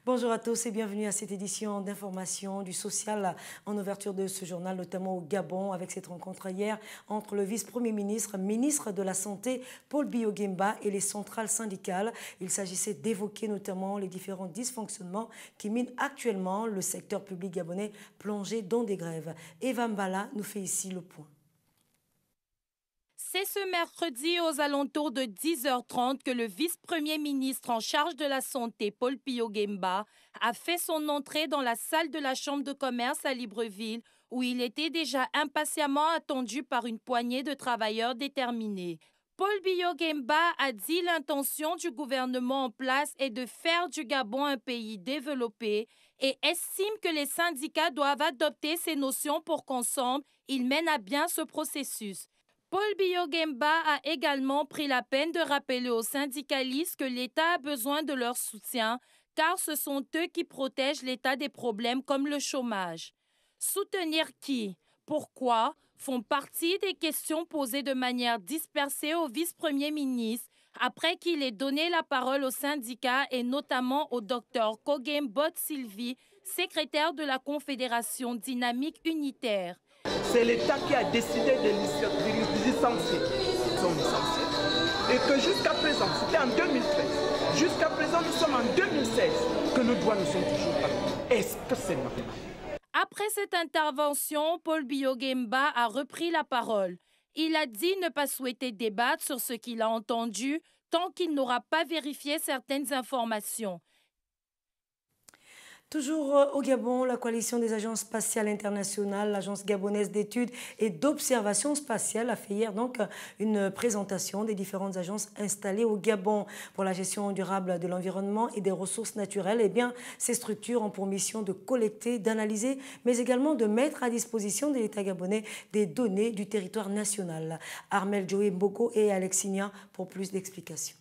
Bonjour à tous et bienvenue à cette édition d'information du social en ouverture de ce journal, notamment au Gabon, avec cette rencontre hier entre le vice-premier ministre, ministre de la Santé, Paul Biya-Guemba, et les centrales syndicales. Il s'agissait d'évoquer notamment les différents dysfonctionnements qui minent actuellement le secteur public gabonais plongé dans des grèves. Eva Mbala nous fait ici le point. C'est ce mercredi aux alentours de 10h30 que le vice-premier ministre en charge de la santé, Paul Biya-Guemba, a fait son entrée dans la salle de la Chambre de commerce à Libreville, où il était déjà impatiemment attendu par une poignée de travailleurs déterminés. Paul Biya-Guemba a dit l'intention du gouvernement en place est de faire du Gabon un pays développé et estime que les syndicats doivent adopter ces notions pour qu'ensemble, ils mènent à bien ce processus. Paul Biya-Guemba a également pris la peine de rappeler aux syndicalistes que l'État a besoin de leur soutien car ce sont eux qui protègent l'État des problèmes comme le chômage. Soutenir qui? Pourquoi? Font partie des questions posées de manière dispersée au vice-premier ministre après qu'il ait donné la parole aux syndicats et notamment au docteur Kogem Bot-Sylvie, secrétaire de la Confédération dynamique unitaire. C'est l'État qui a décidé de licencier. Ils sont licenciés. Et que jusqu'à présent, c'était en 2013, jusqu'à présent nous sommes en 2016, que nos droits ne sont toujours pas payés. Est-ce que c'est normal? Après cette intervention, Paul Biya-Guemba a repris la parole. Il a dit ne pas souhaiter débattre sur ce qu'il a entendu tant qu'il n'aura pas vérifié certaines informations. Toujours au Gabon, la coalition des agences spatiales internationales, l'agence gabonaise d'études et d'observation spatiale a fait hier donc une présentation des différentes agences installées au Gabon pour la gestion durable de l'environnement et des ressources naturelles. Eh bien, ces structures ont pour mission de collecter, d'analyser, mais également de mettre à disposition de l'État gabonais des données du territoire national. Armel Joé Mboko et Alexinia pour plus d'explications.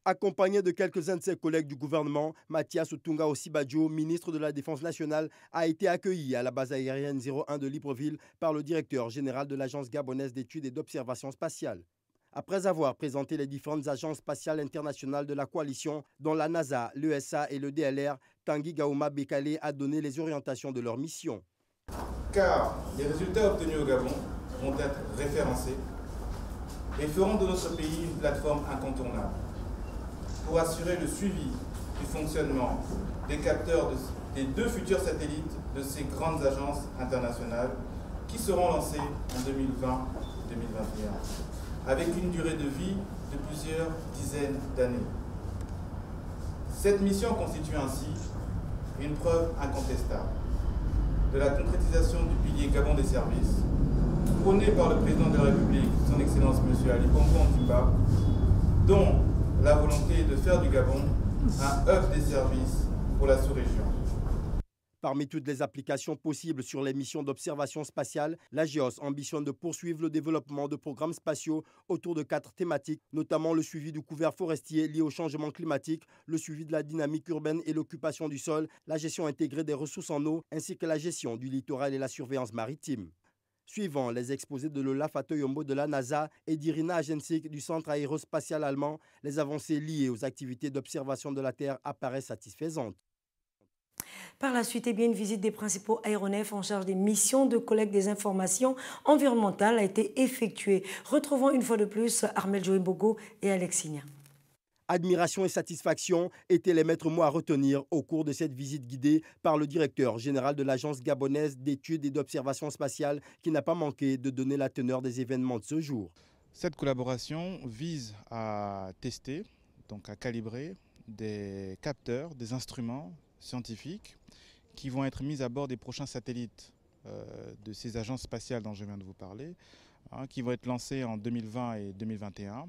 Accompagné de quelques-uns de ses collègues du gouvernement, Mathias Otunga Osibadjo, ministre de la Défense nationale, a été accueilli à la base aérienne 01 de Libreville par le directeur général de l'Agence gabonaise d'études et d'observation spatiale. Après avoir présenté les différentes agences spatiales internationales de la coalition, dont la NASA, l'ESA et le DLR, Tanguy Gaouma Bekale a donné les orientations de leur mission. Car les résultats obtenus au Gabon vont être référencés et feront de notre pays une plateforme incontournable pour assurer le suivi du fonctionnement des capteurs des deux futurs satellites de ces grandes agences internationales qui seront lancés en 2020-2021, avec une durée de vie de plusieurs dizaines d'années. Cette mission constitue ainsi une preuve incontestable de la concrétisation du pilier Gabon des services, prôné par le président de la République, son Excellence M. Ali Bongo Ondimba, dont la volonté de faire du Gabon un hub des services pour la sous-région. Parmi toutes les applications possibles sur les missions d'observation spatiale, l'AGEOS ambitionne de poursuivre le développement de programmes spatiaux autour de 4 thématiques, notamment le suivi du couvert forestier lié au changement climatique, le suivi de la dynamique urbaine et l'occupation du sol, la gestion intégrée des ressources en eau, ainsi que la gestion du littoral et la surveillance maritime. Suivant les exposés de Lola Fatoyombo de la NASA et d'Irina Agensik du Centre aérospatial allemand, les avancées liées aux activités d'observation de la Terre apparaissent satisfaisantes. Par la suite, eh bien, une visite des principaux aéronefs en charge des missions de collecte des informations environnementales a été effectuée. Retrouvons une fois de plus Armel Joé Mboko et Alexinia. Admiration et satisfaction étaient les maîtres mots à retenir au cours de cette visite guidée par le directeur général de l'Agence gabonaise d'études et d'observation spatiale qui n'a pas manqué de donner la teneur des événements de ce jour. Cette collaboration vise à tester, donc à calibrer des capteurs, des instruments scientifiques qui vont être mis à bord des prochains satellites de ces agences spatiales dont je viens de vous parler, qui vont être lancés en 2020 et 2021.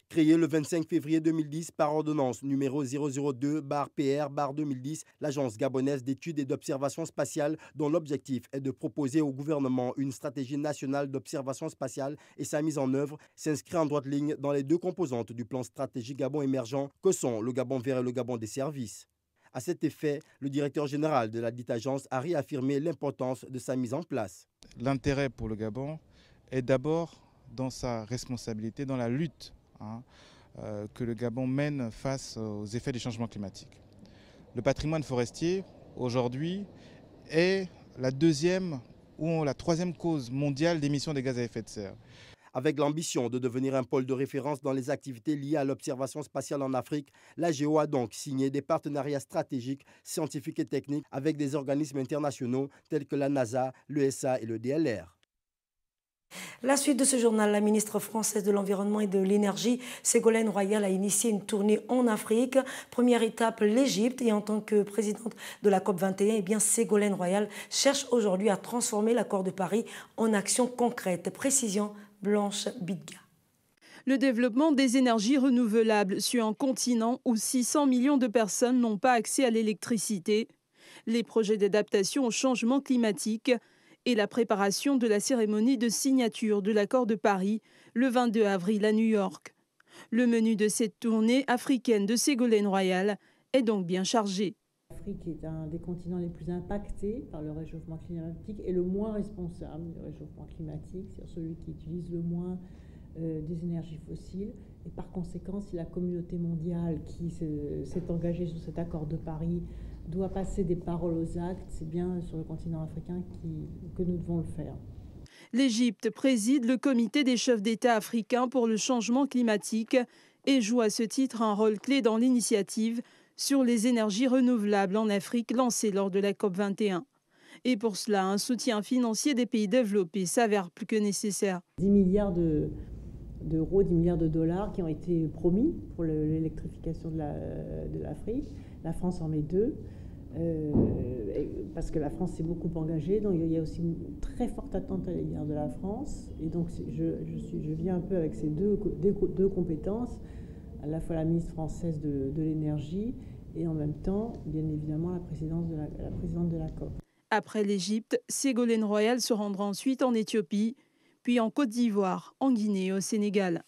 Créée le 25 février 2010 par ordonnance numéro 002-PR-2010, l'Agence gabonaise d'études et d'observation spatiale, dont l'objectif est de proposer au gouvernement une stratégie nationale d'observation spatiale et sa mise en œuvre, s'inscrit en droite ligne dans les deux composantes du plan stratégique Gabon émergent que sont le Gabon vert et le Gabon des services. À cet effet, le directeur général de la dite agence a réaffirmé l'importance de sa mise en place. L'intérêt pour le Gabon est d'abord dans sa responsabilité, dans la lutte que le Gabon mène face aux effets des changements climatiques. Le patrimoine forestier, aujourd'hui, est la deuxième ou la troisième cause mondiale d'émissions de gaz à effet de serre. Avec l'ambition de devenir un pôle de référence dans les activités liées à l'observation spatiale en Afrique, l'AGO a donc signé des partenariats stratégiques, scientifiques et techniques avec des organismes internationaux tels que la NASA, l'ESA et le DLR. La suite de ce journal, la ministre française de l'Environnement et de l'Énergie, Ségolène Royal, a initié une tournée en Afrique. Première étape, l'Égypte. Et en tant que présidente de la COP21, eh bien, Ségolène Royal cherche aujourd'hui à transformer l'accord de Paris en actions concrètes. Précision, Blanche Bidga. Le développement des énergies renouvelables sur un continent où 600 millions de personnes n'ont pas accès à l'électricité, les projets d'adaptation au changement climatique et la préparation de la cérémonie de signature de l'accord de Paris le 22 avril à New York. Le menu de cette tournée africaine de Ségolène Royal est donc bien chargé. L'Afrique est un des continents les plus impactés par le réchauffement climatique et le moins responsable du réchauffement climatique, c'est celui qui utilise le moins des énergies fossiles. Et par conséquent, si la communauté mondiale qui s'est engagée sur cet accord de Paris doit passer des paroles aux actes, c'est bien sur le continent africain que nous devons le faire. L'Égypte préside le comité des chefs d'État africains pour le changement climatique et joue à ce titre un rôle clé dans l'initiative sur les énergies renouvelables en Afrique lancée lors de la COP21. Et pour cela, un soutien financier des pays développés s'avère plus que nécessaire. 10 milliards d'euros, 10 milliards de dollars qui ont été promis pour l'électrification de l'Afrique. La France en met 2, parce que la France s'est beaucoup engagée. Donc il y a aussi une très forte attente à l'égard de la France. Et donc je viens un peu avec ces deux compétences, à la fois la ministre française de l'énergie et en même temps, bien évidemment, la présidente de la COP. Après l'Égypte, Ségolène Royal se rendra ensuite en Éthiopie, puis en Côte d'Ivoire, en Guinée et au Sénégal.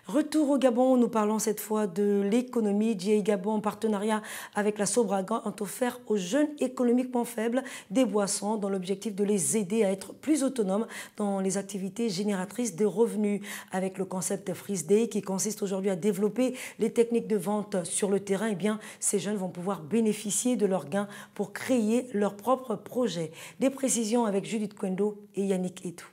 Retour au Gabon, nous parlons cette fois de l'économie. GIE Gabon, en partenariat avec la Sobraga, ont offert aux jeunes économiquement faibles des boissons dans l'objectif de les aider à être plus autonomes dans les activités génératrices de revenus. Avec le concept Freeze Day qui consiste aujourd'hui à développer les techniques de vente sur le terrain, eh bien, ces jeunes vont pouvoir bénéficier de leurs gains pour créer leurs propres projets. Des précisions avec Judith Kwendo et Yannick Etou.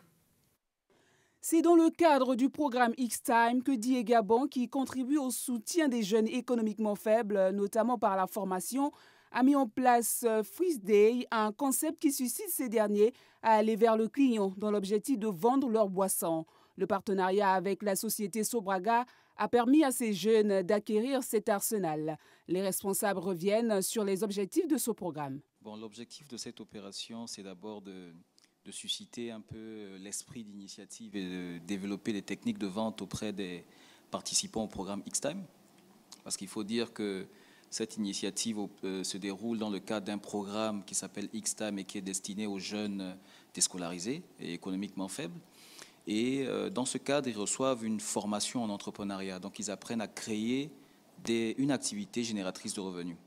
C'est dans le cadre du programme X-Time que GIE Gabon, qui contribue au soutien des jeunes économiquement faibles, notamment par la formation, a mis en place Freeze Day, un concept qui suscite ces derniers à aller vers le client dans l'objectif de vendre leurs boissons. Le partenariat avec la société Sobraga a permis à ces jeunes d'acquérir cet arsenal. Les responsables reviennent sur les objectifs de ce programme. L'objectif de cette opération, c'est d'abord de susciter un peu l'esprit d'initiative et de développer des techniques de vente auprès des participants au programme X-Time. Parce qu'il faut dire que cette initiative se déroule dans le cadre d'un programme qui s'appelle X-Time et qui est destiné aux jeunes déscolarisés et économiquement faibles. Et dans ce cadre, ils reçoivent une formation en entrepreneuriat. Donc ils apprennent à créer une activité génératrice de revenus.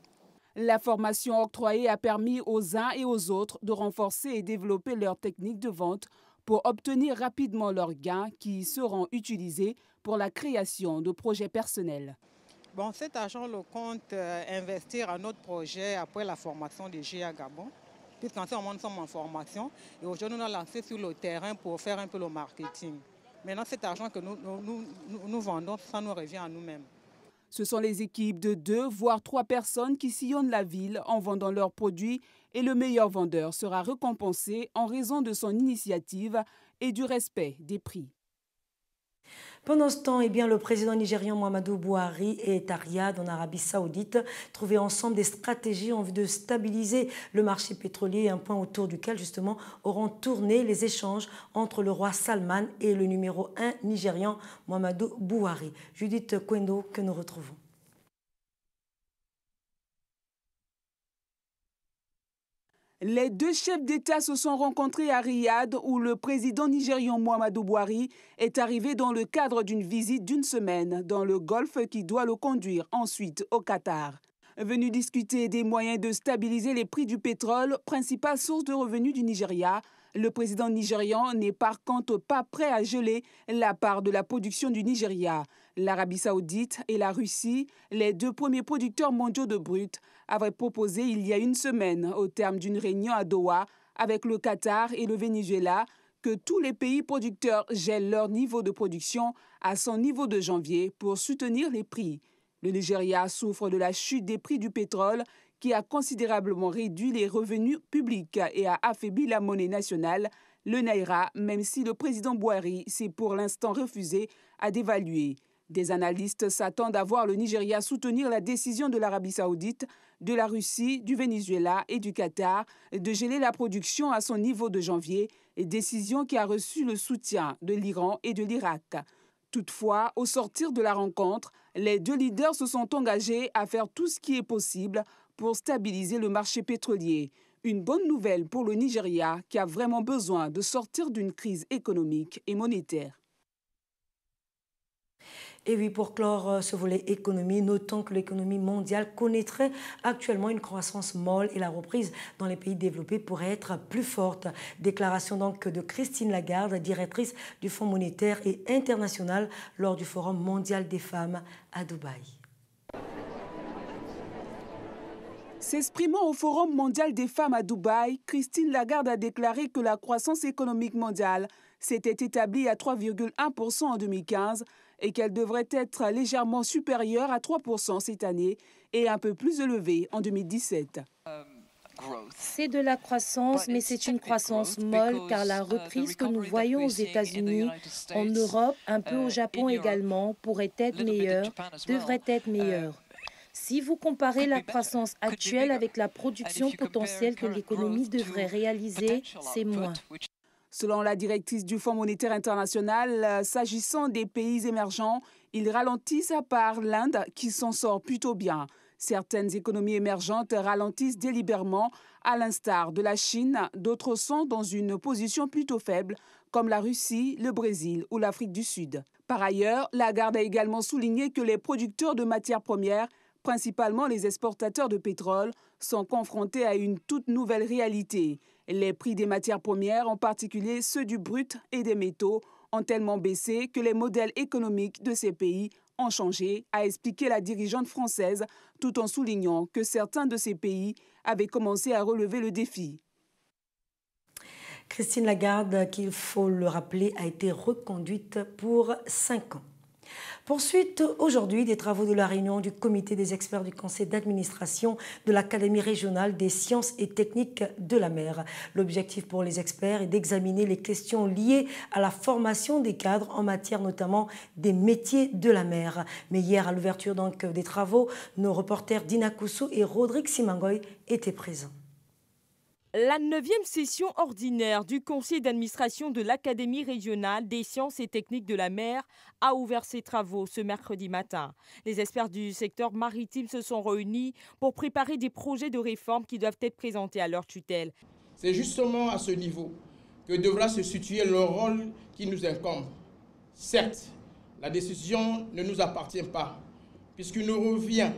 La formation octroyée a permis aux uns et aux autres de renforcer et développer leurs techniques de vente pour obtenir rapidement leurs gains qui seront utilisés pour la création de projets personnels. Cet argent, le compte investir à notre projet après la formation de GIE Gabon. Puisqu'en ce moment, nous sommes en formation et aujourd'hui, nous allons lancer sur le terrain pour faire un peu le marketing. Maintenant, cet argent que nous vendons, ça nous revient à nous-mêmes. Ce sont les équipes de 2 voire 3 personnes qui sillonnent la ville en vendant leurs produits et le meilleur vendeur sera récompensé en raison de son initiative et du respect des prix. Pendant ce temps, eh bien, le président nigérian Muhammadu Buhari et Riyad en Arabie Saoudite trouvaient ensemble des stratégies en vue de stabiliser le marché pétrolier, un point autour duquel justement auront tourné les échanges entre le roi Salman et le numéro 1 nigérian Muhammadu Buhari. Judith Kwendo que nous retrouvons. Les 2 chefs d'État se sont rencontrés à Riyad où le président nigérian Muhammadu Buhari est arrivé dans le cadre d'une visite d'1 semaine dans le Golfe qui doit le conduire ensuite au Qatar. Venu discuter des moyens de stabiliser les prix du pétrole, principale source de revenus du Nigeria, le président nigérian n'est par contre pas prêt à geler la part de la production du Nigeria. L'Arabie saoudite et la Russie, les deux premiers producteurs mondiaux de brut, avaient proposé il y a une semaine, au terme d'une réunion à Doha avec le Qatar et le Venezuela, que tous les pays producteurs gèlent leur niveau de production à son niveau de janvier pour soutenir les prix. Le Nigeria souffre de la chute des prix du pétrole qui a considérablement réduit les revenus publics et a affaibli la monnaie nationale, le Naira, même si le président Buhari s'est pour l'instant refusé à dévaluer. Des analystes s'attendent à voir le Nigeria soutenir la décision de l'Arabie saoudite, de la Russie, du Venezuela et du Qatar de geler la production à son niveau de janvier, décision qui a reçu le soutien de l'Iran et de l'Irak. Toutefois, au sortir de la rencontre, les deux leaders se sont engagés à faire tout ce qui est possible pour stabiliser le marché pétrolier. Une bonne nouvelle pour le Nigeria qui a vraiment besoin de sortir d'une crise économique et monétaire. Et oui, pour clore ce volet économie, notons que l'économie mondiale connaîtrait actuellement une croissance molle et la reprise dans les pays développés pourrait être plus forte. Déclaration donc de Christine Lagarde, directrice du Fonds monétaire et international lors du Forum mondial des femmes à Dubaï. S'exprimant au Forum mondial des femmes à Dubaï, Christine Lagarde a déclaré que la croissance économique mondiale s'était établie à 3,1% en 2015 et qu'elle devrait être légèrement supérieure à 3% cette année et un peu plus élevée en 2017. C'est de la croissance, mais c'est une croissance molle car la reprise que nous voyons aux États-Unis, en Europe, un peu au Japon également, pourrait être meilleure, devrait être meilleure. Si vous comparez la croissance actuelle avec la production potentielle que l'économie devrait réaliser, c'est moins. Selon la directrice du Fonds monétaire international, s'agissant des pays émergents, ils ralentissent à part l'Inde qui s'en sort plutôt bien. Certaines économies émergentes ralentissent délibérément, à l'instar de la Chine. D'autres sont dans une position plutôt faible, comme la Russie, le Brésil ou l'Afrique du Sud. Par ailleurs, Lagarde a également souligné que les producteurs de matières premières, principalement les exportateurs de pétrole, sont confrontés à une toute nouvelle réalité. Les prix des matières premières, en particulier ceux du brut et des métaux, ont tellement baissé que les modèles économiques de ces pays ont changé, a expliqué la dirigeante française, tout en soulignant que certains de ces pays avaient commencé à relever le défi. Christine Lagarde, qu'il faut le rappeler, a été reconduite pour 5 ans. Poursuite aujourd'hui des travaux de la réunion du comité des experts du conseil d'administration de l'Académie régionale des sciences et techniques de la mer. L'objectif pour les experts est d'examiner les questions liées à la formation des cadres en matière notamment des métiers de la mer. Mais hier, à l'ouverture donc des travaux, nos reporters Dina Koussou et Rodrigue Simangoy étaient présents. La 9e session ordinaire du conseil d'administration de l'Académie régionale des sciences et techniques de la mer a ouvert ses travaux ce mercredi matin. Les experts du secteur maritime se sont réunis pour préparer des projets de réforme qui doivent être présentés à leur tutelle. C'est justement à ce niveau que devra se situer le rôle qui nous incombe. Certes, la décision ne nous appartient pas, puisqu'il nous revient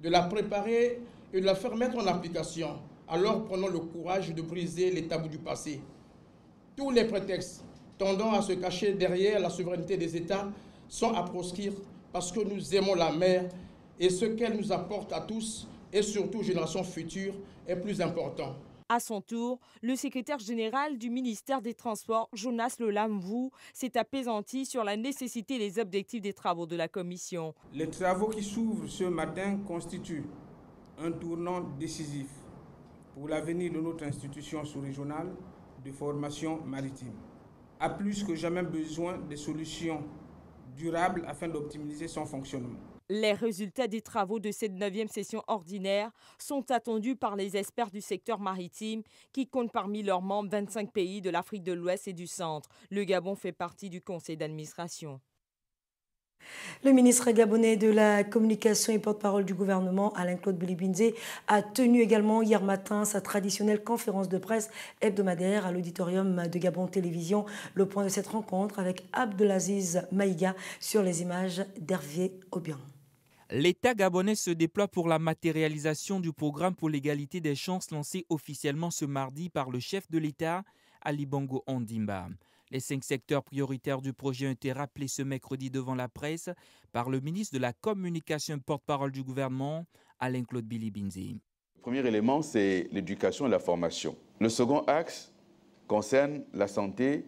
de la préparer et de la faire mettre en application. Alors prenons le courage de briser les tabous du passé. Tous les prétextes tendant à se cacher derrière la souveraineté des États sont à proscrire parce que nous aimons la mer et ce qu'elle nous apporte à tous et surtout aux générations futures est plus important. À son tour, le secrétaire général du ministère des Transports, Jonas Lelamvou, s'est apaisanti sur la nécessité et les objectifs des travaux de la commission. Les travaux qui s'ouvrent ce matin constituent un tournant décisif pour l'avenir de notre institution sous-régionale de formation maritime, a plus que jamais besoin de solutions durables afin d'optimiser son fonctionnement. Les résultats des travaux de cette 9e session ordinaire sont attendus par les experts du secteur maritime qui comptent parmi leurs membres 25 pays de l'Afrique de l'Ouest et du Centre. Le Gabon fait partie du conseil d'administration. Le ministre gabonais de la communication et porte-parole du gouvernement, Alain-Claude Bilibinze, a tenu également hier matin sa traditionnelle conférence de presse hebdomadaire à l'auditorium de Gabon Télévision. Le point de cette rencontre avec Abdelaziz Maïga sur les images d'Hervé Obiang. L'État gabonais se déploie pour la matérialisation du programme pour l'égalité des chances lancé officiellement ce mardi par le chef de l'État, Ali Bongo Ondimba. Les 5 secteurs prioritaires du projet ont été rappelés ce mercredi devant la presse par le ministre de la Communication porte-parole du gouvernement, Alain-Claude Bilibinzi. Le premier élément, c'est l'éducation et la formation. Le second axe concerne la santé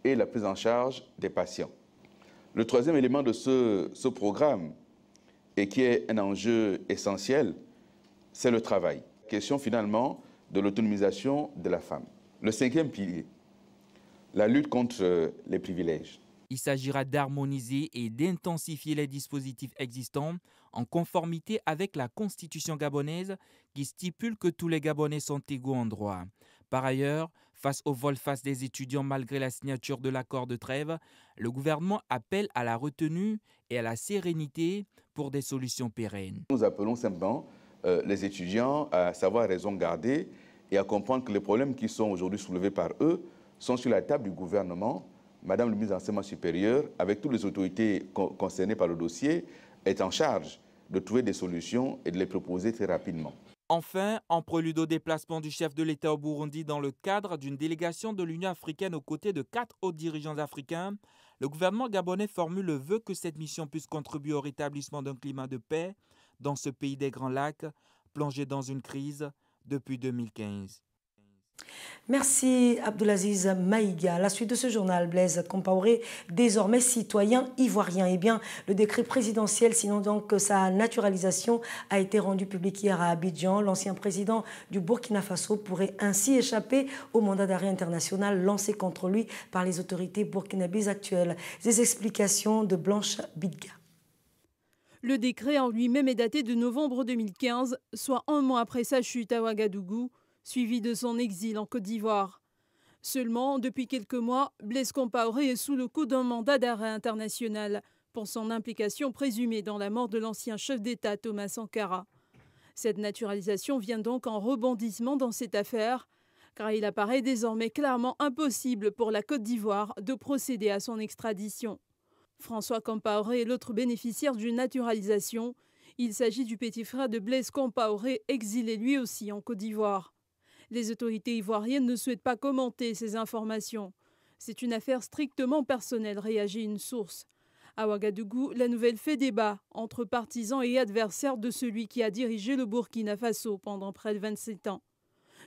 et la prise en charge des patients. Le troisième élément de ce programme, et qui est un enjeu essentiel, c'est le travail. Question finalement de l'autonomisation de la femme. Le cinquième pilier, la lutte contre les privilèges. Il s'agira d'harmoniser et d'intensifier les dispositifs existants en conformité avec la Constitution gabonaise qui stipule que tous les Gabonais sont égaux en droit. Par ailleurs, face au volte-face des étudiants malgré la signature de l'accord de trêve, le gouvernement appelle à la retenue et à la sérénité pour des solutions pérennes. Nous appelons simplement les étudiants à savoir raison garder et à comprendre que les problèmes qui sont aujourd'hui soulevés par eux sont sur la table du gouvernement. Madame le ministre de l'Enseignement supérieur, avec toutes les autorités concernées par le dossier, est en charge de trouver des solutions et de les proposer très rapidement. Enfin, en prélude au déplacement du chef de l'État au Burundi dans le cadre d'une délégation de l'Union africaine aux côtés de 4 hauts dirigeants africains, le gouvernement gabonais formule le vœu que cette mission puisse contribuer au rétablissement d'un climat de paix dans ce pays des Grands Lacs, plongé dans une crise depuis 2015. Merci Abdelaziz Maïga. La suite de ce journal, Blaise Compaoré, désormais citoyen ivoirien. Eh bien, le décret présidentiel, sinon donc sa naturalisation, a été rendu public hier à Abidjan. L'ancien président du Burkina Faso pourrait ainsi échapper au mandat d'arrêt international lancé contre lui par les autorités burkinabées actuelles. Des explications de Blanche Bidga. Le décret en lui-même est daté de novembre 2015, soit un mois après sa chute à Ouagadougou, suivi de son exil en Côte d'Ivoire. Seulement, depuis quelques mois, Blaise Compaoré est sous le coup d'un mandat d'arrêt international pour son implication présumée dans la mort de l'ancien chef d'État Thomas Sankara. Cette naturalisation vient donc en rebondissement dans cette affaire, car il apparaît désormais clairement impossible pour la Côte d'Ivoire de procéder à son extradition. François Compaoré est l'autre bénéficiaire d'une naturalisation. Il s'agit du petit frère de Blaise Compaoré, exilé lui aussi en Côte d'Ivoire. Les autorités ivoiriennes ne souhaitent pas commenter ces informations. C'est une affaire strictement personnelle, réagit une source. À Ouagadougou, la nouvelle fait débat entre partisans et adversaires de celui qui a dirigé le Burkina Faso pendant près de 27 ans.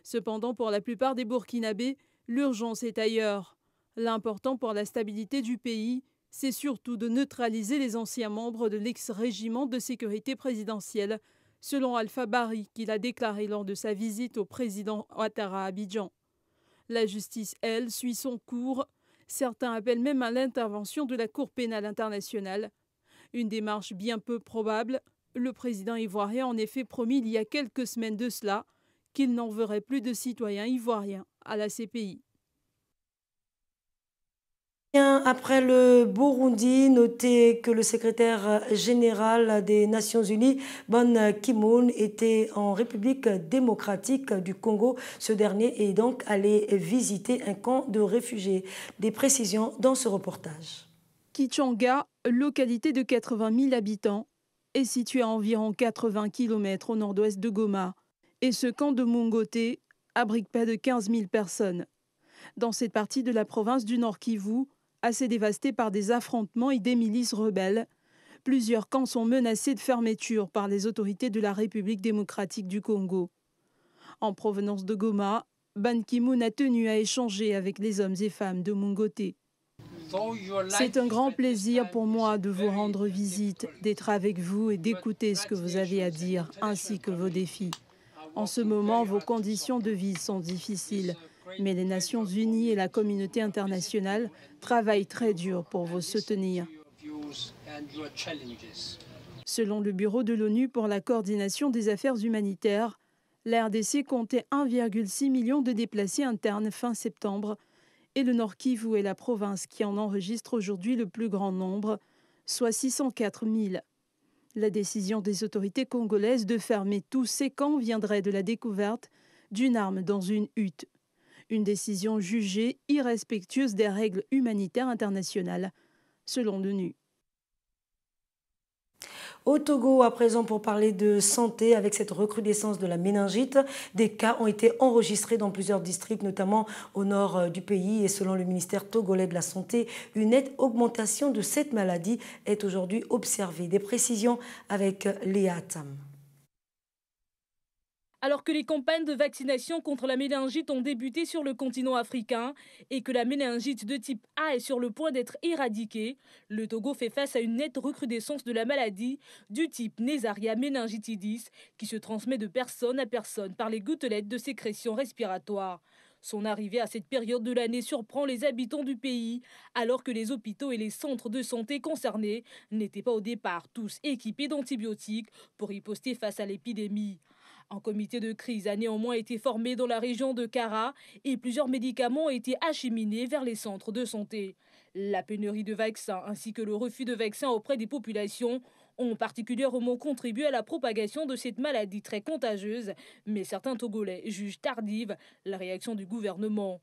Cependant, pour la plupart des Burkinabés, l'urgence est ailleurs. L'important pour la stabilité du pays, c'est surtout de neutraliser les anciens membres de l'ex-régiment de sécurité présidentielle, selon Alpha Bari, qu'il a déclaré lors de sa visite au président Ouattara à Abidjan. La justice, elle, suit son cours. Certains appellent même à l'intervention de la Cour pénale internationale. Une démarche bien peu probable. Le président ivoirien a en effet promis il y a quelques semaines de cela qu'il n'enverrait plus de citoyens ivoiriens à la CPI. Après le Burundi, notez que le secrétaire général des Nations Unies, Ban Ki-moon, était en République démocratique du Congo. Ce dernier est donc allé visiter un camp de réfugiés. Des précisions dans ce reportage. Kichanga, localité de 80 000 habitants, est située à environ 80 km au nord-ouest de Goma. Et ce camp de Mungote abrite près de 15 000 personnes. Dans cette partie de la province du Nord Kivu, assez dévastée par des affrontements et des milices rebelles, plusieurs camps sont menacés de fermeture par les autorités de la République démocratique du Congo. En provenance de Goma, Ban Ki-moon a tenu à échanger avec les hommes et femmes de Mungote. C'est un grand plaisir pour moi de vous rendre visite, d'être avec vous et d'écouter ce que vous avez à dire, ainsi que vos défis. En ce moment, vos conditions de vie sont difficiles, mais les Nations Unies et la communauté internationale travaillent très dur pour vous soutenir. Selon le Bureau de l'ONU pour la coordination des affaires humanitaires, la RDC comptait 1,6 million de déplacés internes fin septembre et le Nord Kivu est la province qui en enregistre aujourd'hui le plus grand nombre, soit 604 000. La décision des autorités congolaises de fermer tous ces camps viendrait de la découverte d'une arme dans une hutte. Une décision jugée irrespectueuse des règles humanitaires internationales, selon l'ONU. Au Togo, à présent, pour parler de santé, avec cette recrudescence de la méningite, des cas ont été enregistrés dans plusieurs districts, notamment au nord du pays. Et selon le ministère togolais de la Santé, une nette augmentation de cette maladie est aujourd'hui observée. Des précisions avec Léa Tam. Alors que les campagnes de vaccination contre la méningite ont débuté sur le continent africain et que la méningite de type A est sur le point d'être éradiquée, le Togo fait face à une nette recrudescence de la maladie du type Neisseria meningitidis qui se transmet de personne à personne par les gouttelettes de sécrétion respiratoire. Son arrivée à cette période de l'année surprend les habitants du pays, alors que les hôpitaux et les centres de santé concernés n'étaient pas au départ tous équipés d'antibiotiques pour riposter face à l'épidémie. Un comité de crise a néanmoins été formé dans la région de Kara et plusieurs médicaments ont été acheminés vers les centres de santé. La pénurie de vaccins ainsi que le refus de vaccins auprès des populations ont particulièrement contribué à la propagation de cette maladie très contagieuse, mais certains Togolais jugent tardive la réaction du gouvernement.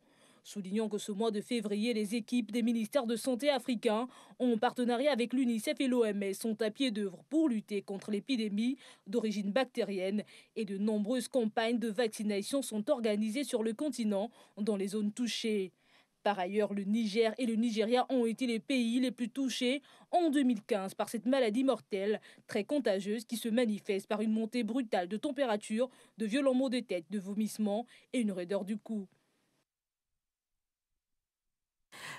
Soulignant que ce mois de février, les équipes des ministères de santé africains, en partenariat avec l'UNICEF et l'OMS, sont à pied d'œuvre pour lutter contre l'épidémie d'origine bactérienne et de nombreuses campagnes de vaccination sont organisées sur le continent dans les zones touchées. Par ailleurs, le Niger et le Nigeria ont été les pays les plus touchés en 2015 par cette maladie mortelle très contagieuse qui se manifeste par une montée brutale de température, de violents maux de tête, de vomissements et une raideur du cou.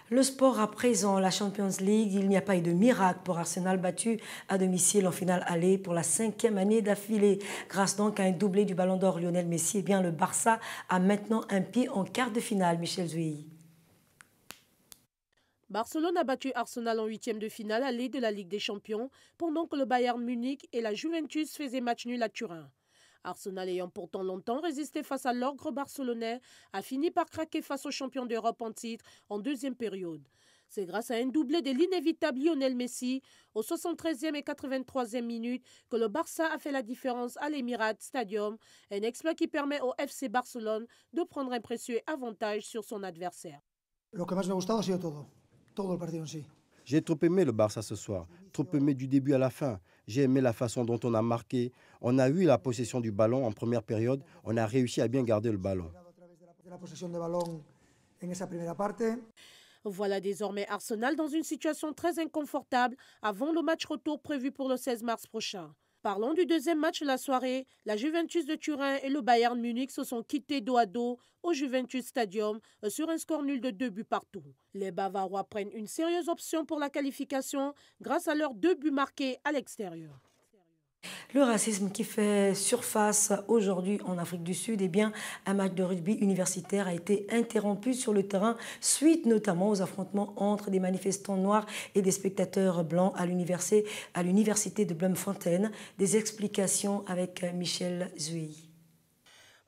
Le sport à présent, la Champions League, il n'y a pas eu de miracle pour Arsenal battu à domicile en finale aller pour la 5e année d'affilée. Grâce donc à un doublé du Ballon d'Or Lionel Messi, eh bien le Barça a maintenant un pied en quart de finale. Michel Zouéhi. Barcelone a battu Arsenal en 8e de finale aller de la Ligue des Champions pendant que le Bayern Munich et la Juventus faisaient match nul à Turin. Arsenal ayant pourtant longtemps résisté face à l'ogre barcelonais, a fini par craquer face aux champions d'Europe en titre en deuxième période. C'est grâce à un doublé de l'inévitable Lionel Messi aux 73e et 83e minutes que le Barça a fait la différence à l'Emirates Stadium, un exploit qui permet au FC Barcelone de prendre un précieux avantage sur son adversaire. Lo que más me ha gustado ha sido todo el partido en sí. J'ai trop aimé le Barça ce soir, trop aimé du début à la fin. J'ai aimé la façon dont on a marqué. On a eu la possession du ballon en première période. On a réussi à bien garder le ballon. Voilà désormais Arsenal dans une situation très inconfortable avant le match retour prévu pour le 16 mars prochain. Parlons du deuxième match de la soirée. La Juventus de Turin et le Bayern Munich se sont quittés dos à dos au Juventus Stadium sur un score nul de 2 buts partout. Les Bavarois prennent une sérieuse option pour la qualification grâce à leurs 2 buts marqués à l'extérieur. Le racisme qui fait surface aujourd'hui en Afrique du Sud, eh bien, un match de rugby universitaire a été interrompu sur le terrain suite notamment aux affrontements entre des manifestants noirs et des spectateurs blancs à l'université de Bloemfontein. Des explications avec Michel Zouéhi.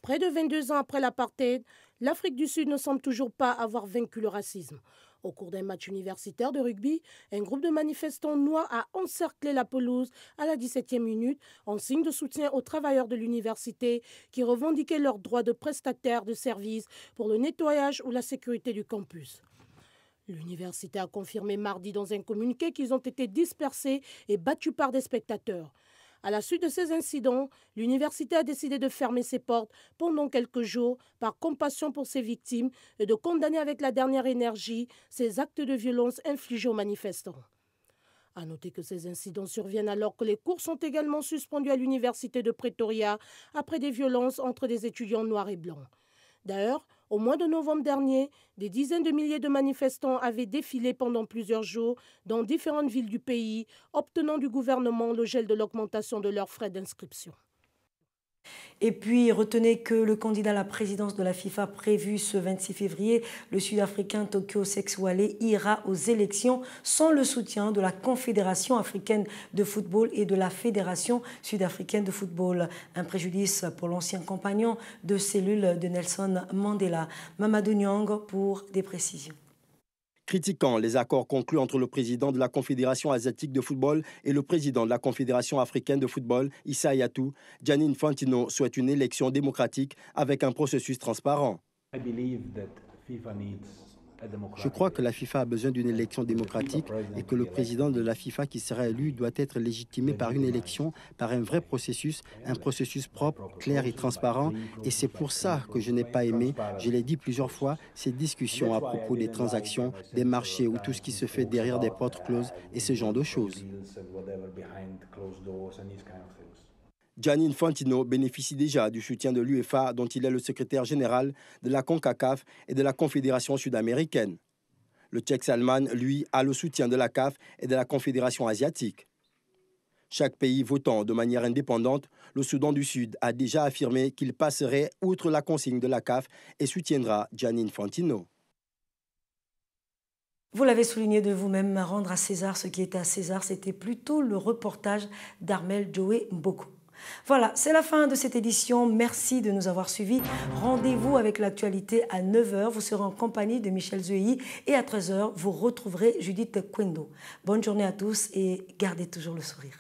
Près de 22 ans après l'apartheid, l'Afrique du Sud ne semble toujours pas avoir vaincu le racisme. Au cours d'un match universitaire de rugby, un groupe de manifestants noirs a encerclé la pelouse à la 17e minute en signe de soutien aux travailleurs de l'université qui revendiquaient leur droit de prestataire de services pour le nettoyage ou la sécurité du campus. L'université a confirmé mardi dans un communiqué qu'ils ont été dispersés et battus par des spectateurs. À la suite de ces incidents, l'université a décidé de fermer ses portes pendant quelques jours par compassion pour ses victimes et de condamner avec la dernière énergie ces actes de violence infligés aux manifestants. À noter que ces incidents surviennent alors que les cours sont également suspendus à l'université de Pretoria après des violences entre des étudiants noirs et blancs. D'ailleurs, au mois de novembre dernier, des dizaines de milliers de manifestants avaient défilé pendant plusieurs jours dans différentes villes du pays, obtenant du gouvernement le gel de l'augmentation de leurs frais d'inscription. Et puis, retenez que le candidat à la présidence de la FIFA prévu ce 26 février, le Sud-Africain Tokyo Sexwale, ira aux élections sans le soutien de la Confédération africaine de football et de la Fédération sud-africaine de football. Un préjudice pour l'ancien compagnon de cellule de Nelson Mandela. Mamadou Nyang pour des précisions. Critiquant les accords conclus entre le président de la Confédération asiatique de football et le président de la Confédération africaine de football, Issa Hayatou, Gianni Infantino souhaite une élection démocratique avec un processus transparent. Je crois que la FIFA a besoin d'une élection démocratique et que le président de la FIFA qui sera élu doit être légitimé par une élection, par un vrai processus, un processus propre, clair et transparent. Et c'est pour ça que je n'ai pas aimé, je l'ai dit plusieurs fois, ces discussions à propos des transactions, des marchés ou tout ce qui se fait derrière des portes closes et ce genre de choses. Gianni Infantino bénéficie déjà du soutien de l'UEFA, dont il est le secrétaire général, de la CONCACAF et de la Confédération sud-américaine. Le Tchèque Salman, lui, a le soutien de la CAF et de la Confédération asiatique. Chaque pays votant de manière indépendante, le Soudan du Sud a déjà affirmé qu'il passerait outre la consigne de la CAF et soutiendra Gianni Infantino. Vous l'avez souligné de vous-même, rendre à César ce qui était à César, c'était plutôt le reportage d'Armel Joé Mboko. Voilà, c'est la fin de cette édition. Merci de nous avoir suivis. Rendez-vous avec l'actualité à 9h. Vous serez en compagnie de Michel Zueyi et à 13h, vous retrouverez Judith Kwendo. Bonne journée à tous et gardez toujours le sourire.